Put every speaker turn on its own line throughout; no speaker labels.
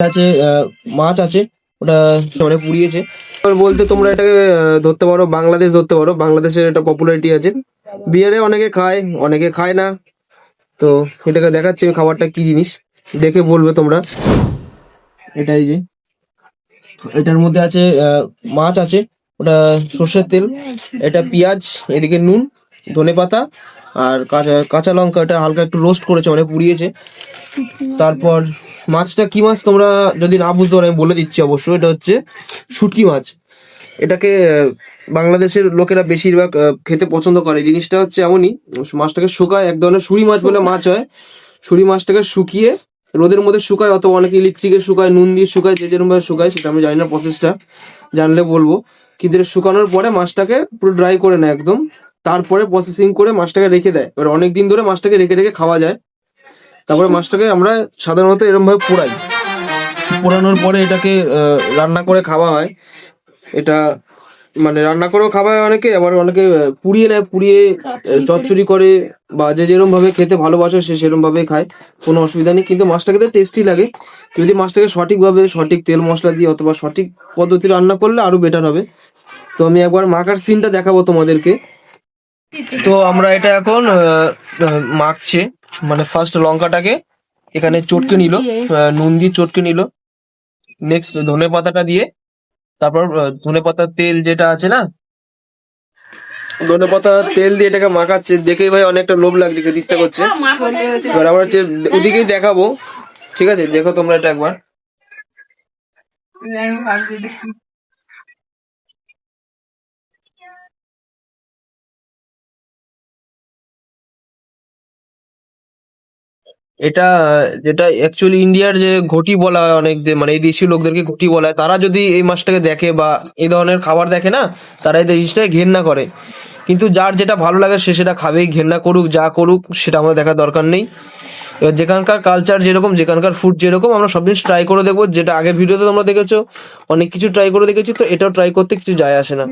আছে মাছ আছে, ওটা মানে পুড়িয়েছে। এবার বলতে তোমরা এটাকে ধরতে পারো বাংলাদেশ ধরতে পারো, বাংলাদেশের একটা পপুলারিটি আছে। বিয়ারে অনেকে খায়, অনেকে খায় না। তো এটাকে দেখাচ্ছি আমি খাবারটা কি জিনিস, দেখে বলবে তোমরা। এটাই যে এটার মধ্যে আছে মাছ আছে, ওটা সর্ষের তেল, এটা পেঁয়াজ, এদিকে নুন, ধনেপাতা আর কাঁচা কাঁচা লঙ্কা, এটা হালকা একটু রোস্ট করেছে মানে পুড়িয়েছে। তারপর মাছটা কি মাছ তোমরা যদি না বুঝতে পারো আমি বলে দিচ্ছি অবশ্যই, এটা হচ্ছে শুটকি মাছ। এটাকে বাংলাদেশের লোকেরা বেশিরভাগ খেতে পছন্দ করে। জিনিসটা হচ্ছে এমনই, মাছটাকে শুকায়, এক ধরনের শুঁড়ি মাছ বলে মাছ হয়। শুঁড়ি মাছটাকে শুকিয়ে রোদের মধ্যে শুকায়, অথবা অনেকে ইলেকট্রিকে শুকায়, নুন দিয়ে শুকায়, যে যেরকমভাবে শুকায় সেটা আমি জানি না প্রসেসটা, জানলে বলবো। কিন্তু এটা শুকানোর পরে মাছটাকে পুরো ড্রাই করে নেয় একদম, তারপরে প্রসেসিং করে মাছটাকে রেখে দেয়। এবার অনেক দিন ধরে মাছটাকে রেখে রেখে খাওয়া যায়। তারপরে মাছটাকে আমরা সাধারণত এরকম ভাবে পোড়াই, পোড়ানোর পরে এটাকে রান্না করে খাওয়া হয়। এটা মানে রান্না করেও খাওয়া হয় অনেকে, আবার অনেকে পুড়িয়ে নেয়, পুড়িয়ে চচ্চড়ি করে, বা যে যেরকম ভাবে খেতে ভালোবাসে সে সেরকম ভাবে খায়, কোনো অসুবিধা নেই। কিন্তু মাছটা খেতে টেস্টি লাগে, যদি মাছটাকে সঠিকভাবে সঠিক তেল মশলা দিয়ে অথবা সঠিক পদ্ধতি রান্না করলে আরো বেটার হবে। তো আমি একবার মাখার সিনটা দেখাবো তোমাদেরকে। তো আমরা এটা এখন মাখছে, মানে ফার্স্ট লঙ্কাটাকে এখানে চটকে নিল, নুন দিয়ে চটকে নিল। নেক্সট ধনে পাতাটা দিয়ে, তারপর ধনে পাতার তেল যেটা আছে না, ধনে পাতা তেল দিয়ে এটাকে মাখাচ্ছে। দেখেই ভাই অনেকটা লোভ লাগছে, খেতে ইচ্ছা করছে। এবার আমরা হচ্ছে ওদিকেই দেখাবো, ঠিক আছে? দেখো তোমরা এটা একবার। এটা যেটা অ্যাকচুয়ালি ইন্ডিয়ার যে ঘটি বলা হয়, অনেক যে মানে এই দেশি লোকদেরকে ঘটি বলা হয়, তারা যদি এই মাছটাকে দেখে বা এই ধরনের খাবার দেখে না, তারা এই জিনিসটাকে ঘেন্না করে। কিন্তু যার যেটা ভালো লাগে সে সেটা খাবেই, ঘেন্না করুক যা করুক সেটা আমাদের দেখার দরকার নেই। এবার যেখানকার কালচার যেরকম, যেখানকার ফুড যেরকম, আমরা সব জিনিস ট্রাই করে দেখবো। যেটা আগের ভিডিওতে তোমরা দেখেছো অনেক কিছু ট্রাই করে দেখেছি, তো এটাও ট্রাই করতে কিছু যায় আসে না।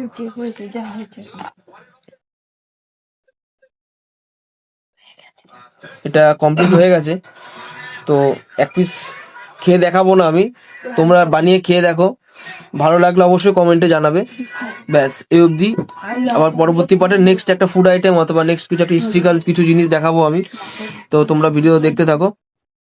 এটা কমপ্লিট হয়ে গেছে, তো এক পিস খেয়ে দেখাবো না আমি, তোমরা বানিয়ে খেয়ে দেখো, ভালো লাগলে অবশ্যই কমেন্টে জানাবে। ব্যাস এই অবধি। আবার পরবর্তী পার্টে নেক্সট একটা ফুড আইটেম অথবা নেক্সট কিছু একটা হিস্ট্রিক্যাল কিছু জিনিস দেখাবো আমি, তো তোমরা ভিডিও দেখতে থাকো।